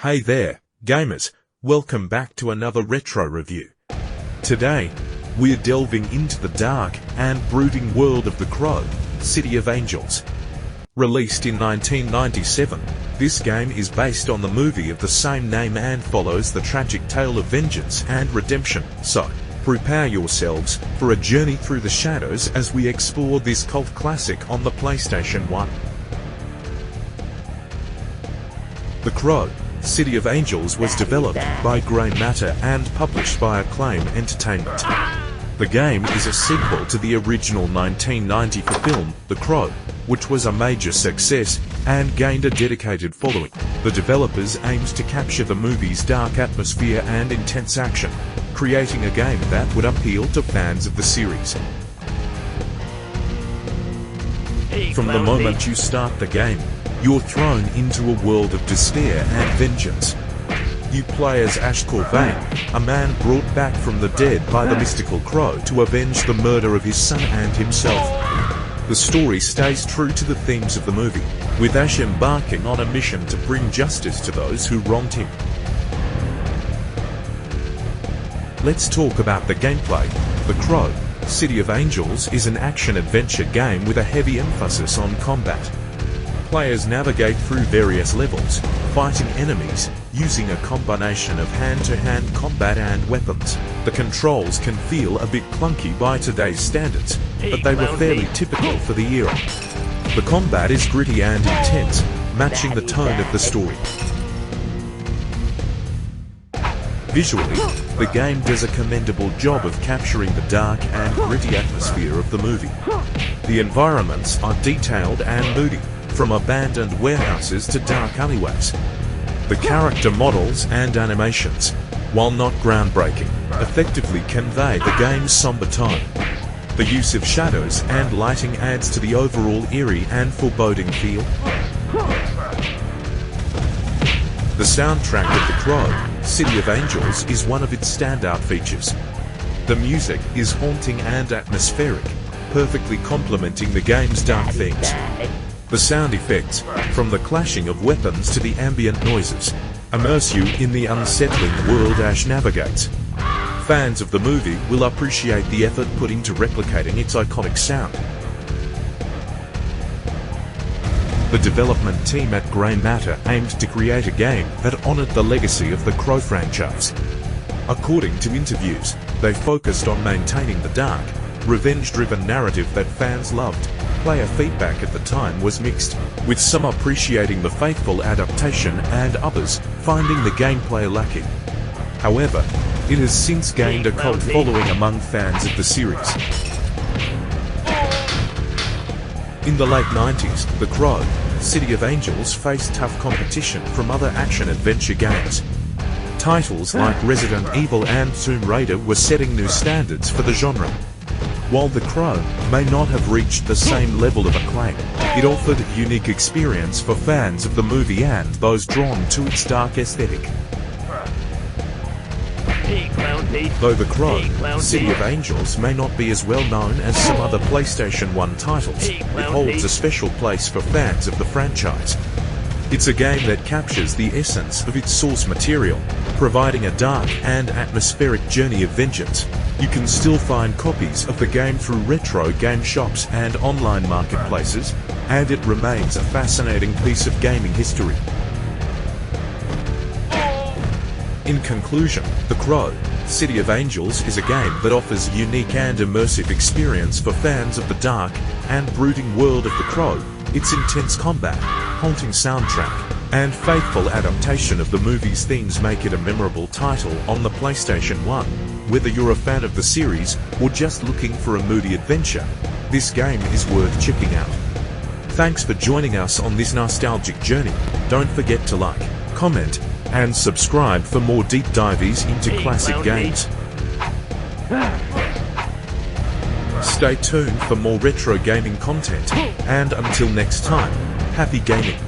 Hey there, gamers, welcome back to another retro review. Today, we're delving into the dark and brooding world of The Crow, City of Angels. Released in 1997, this game is based on the movie of the same name and follows the tragic tale of vengeance and redemption, so prepare yourselves for a journey through the shadows as we explore this cult classic on the PlayStation 1. The Crow, City of Angels was developed by Grey Matter and published by Acclaim Entertainment. The game is a sequel to the original 1994 film, The Crow, which was a major success and gained a dedicated following. The developers aimed to capture the movie's dark atmosphere and intense action, creating a game that would appeal to fans of the series. From the moment you start the game, you're thrown into a world of despair and vengeance. You play as Ashe Corven, a man brought back from the dead by the mystical Crow to avenge the murder of his son and himself. The story stays true to the themes of the movie, with Ashe embarking on a mission to bring justice to those who wronged him. Let's talk about the gameplay. The Crow, City of Angels is an action-adventure game with a heavy emphasis on combat. Players navigate through various levels, fighting enemies, using a combination of hand-to-hand combat and weapons. The controls can feel a bit clunky by today's standards, but they were fairly typical for the era. The combat is gritty and intense, matching the tone of the story. Visually, the game does a commendable job of capturing the dark and gritty atmosphere of the movie. The environments are detailed and moody, from abandoned warehouses to dark alleyways. The character models and animations, while not groundbreaking, effectively convey the game's somber tone. The use of shadows and lighting adds to the overall eerie and foreboding feel. The soundtrack of The Crow, City of Angels is one of its standout features. The music is haunting and atmospheric, perfectly complementing the game's dark themes. The sound effects, from the clashing of weapons to the ambient noises, immerse you in the unsettling world Ashe navigates. Fans of the movie will appreciate the effort put into replicating its iconic sound. The development team at Grey Matter aimed to create a game that honored the legacy of the Crow franchise. According to interviews, they focused on maintaining the dark, revenge-driven narrative that fans loved. Player feedback at the time was mixed, with some appreciating the faithful adaptation and others finding the gameplay lacking. However, it has since gained a cult following among fans of the series. In the late 90s, The Crow, City of Angels faced tough competition from other action-adventure games. Titles like Resident Evil and Tomb Raider were setting new standards for the genre. While The Crow may not have reached the same level of acclaim, it offered a unique experience for fans of the movie and those drawn to its dark aesthetic. Though The Crow, City of Angels may not be as well known as some other PlayStation 1 titles, it holds a special place for fans of the franchise. It's a game that captures the essence of its source material, providing a dark and atmospheric journey of vengeance. You can still find copies of the game through retro game shops and online marketplaces, and it remains a fascinating piece of gaming history. In conclusion, The Crow, City of Angels is a game that offers a unique and immersive experience for fans of the dark and brooding world of The Crow. Its intense combat, haunting soundtrack, and faithful adaptation of the movie's themes make it a memorable title on the PlayStation 1. Whether you're a fan of the series or just looking for a moody adventure, this game is worth checking out. Thanks for joining us on this nostalgic journey. Don't forget to like, comment, and subscribe for more deep dives into classic games. Stay tuned for more retro gaming content, and until next time, happy gaming.